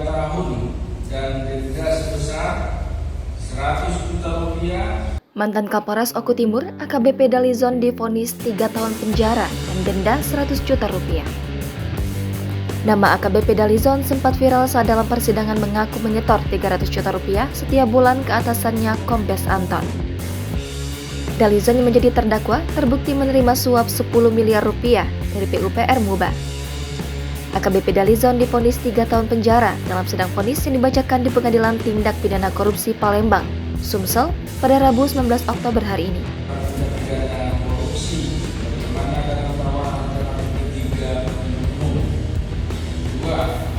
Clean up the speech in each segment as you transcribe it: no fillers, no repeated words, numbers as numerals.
tahun dan denda sebesar 100 juta rupiah. Mantan Kapolres Oku Timur AKBP Dalizon divonis 3 tahun penjara dan denda 100 juta rupiah. Nama AKBP Dalizon sempat viral saat dalam persidangan mengaku menyetor 300 juta rupiah setiap bulan ke atasannya Kombes Anton. Dalizon yang menjadi terdakwa terbukti menerima suap 10 miliar rupiah dari PUPR Muba. AKBP Dalizon divonis 3 tahun penjara dalam sidang vonis yang dibacakan di Pengadilan Tindak Pidana Korupsi Palembang, Sumsel pada Rabu 19 Oktober hari ini. Pidana korupsi bagaimana dalam dakwaan antara ketiga umum. 2.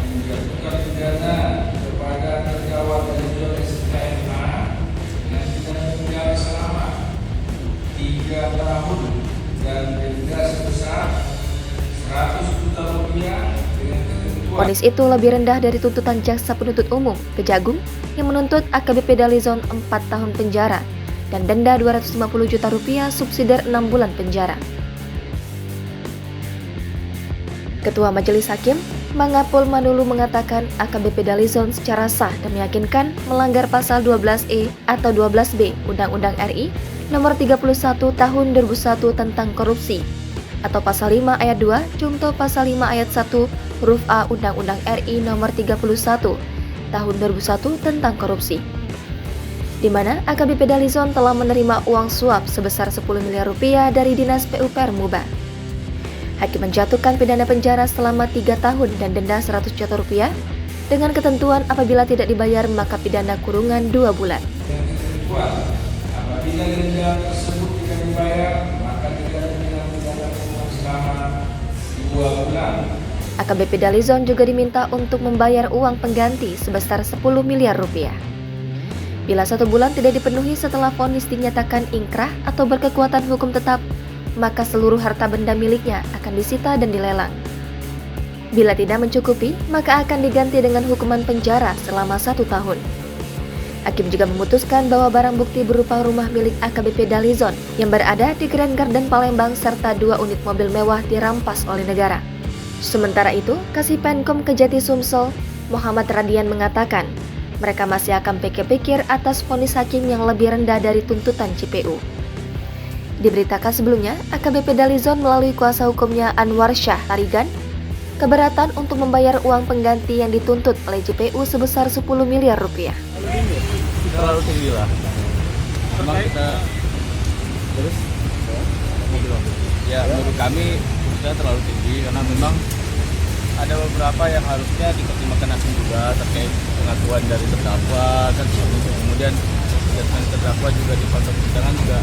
Menjatuhkan pidana kepada terdakwa Dalizon SKMA dengan pidana penjara selama 3 tahun dan denda sebesar 100 juta rupiah. Vonis itu lebih rendah dari tuntutan jaksa penuntut umum Kejagung yang menuntut AKBP Dalizon 4 tahun penjara dan denda 250 juta rupiah subsidiar 6 bulan penjara. Ketua Majelis Hakim, Mangapul Manulu mengatakan AKBP Dalizon secara sah dan meyakinkan melanggar pasal 12E atau 12B Undang-Undang RI nomor 31 tahun 2001 tentang korupsi atau pasal 5 ayat 2 Junto pasal 5 ayat 1 huruf A Undang-Undang RI nomor 31 tahun 2001 tentang korupsi, di mana AKBP Dalizon telah menerima uang suap sebesar 10 miliar rupiah dari Dinas PUPR Muba. Hakim menjatuhkan pidana penjara selama 3 tahun dan denda 100 juta rupiah dengan ketentuan apabila tidak dibayar maka pidana kurungan 2 bulan. Apabila denda tersebut tidak dibayar maka pidana kurungan selama 2 bulan. AKBP Dalizon juga diminta untuk membayar uang pengganti sebesar 10 miliar rupiah. Bila 1 bulan tidak dipenuhi setelah vonis dinyatakan ingkrah atau berkekuatan hukum tetap, maka seluruh harta benda miliknya akan disita dan dilelang. Bila tidak mencukupi, maka akan diganti dengan hukuman penjara selama 1 tahun. Hakim juga memutuskan bahwa barang bukti berupa rumah milik AKBP Dalizon yang berada di Grand Garden Palembang serta 2 unit mobil mewah dirampas oleh negara. Sementara itu, Kasipenkom Kejati Sumsel, Muhammad Radian mengatakan, mereka masih akan pikir-pikir atas vonis hakim yang lebih rendah dari tuntutan JPU. Diberitakan sebelumnya, AKBP Dalizon melalui kuasa hukumnya Anwar Syah Tarigan, keberatan untuk membayar uang pengganti yang dituntut oleh JPU sebesar 10 miliar rupiah. Terlalu tinggi lah. Memang kita terus ya menurut kami sudah terlalu tinggi karena memang ada beberapa yang harusnya dipertimbangkan hakim juga terkait pengakuan dari terdakwa kan, kemudian dari terdakwa juga di fakta persidangan juga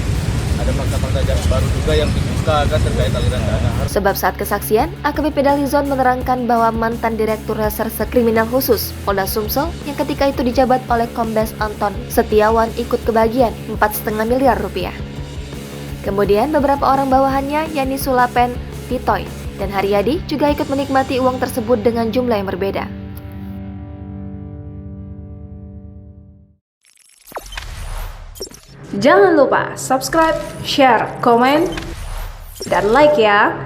ada fakta-fakta baru juga yang dibuka kan terkait aliran dana. Sebab saat kesaksian, AKBP Dalizon menerangkan bahwa mantan Direktur Reserse Kriminal Khusus Polda Sumsel yang ketika itu dijabat oleh Kombes Anton Setiawan ikut kebagian 4,5 miliar rupiah. Kemudian beberapa orang bawahannya yakni Sulapen, Vitoy, dan Haryadi juga ikut menikmati uang tersebut dengan jumlah yang berbeda. Jangan lupa subscribe, share, komen, dan like ya!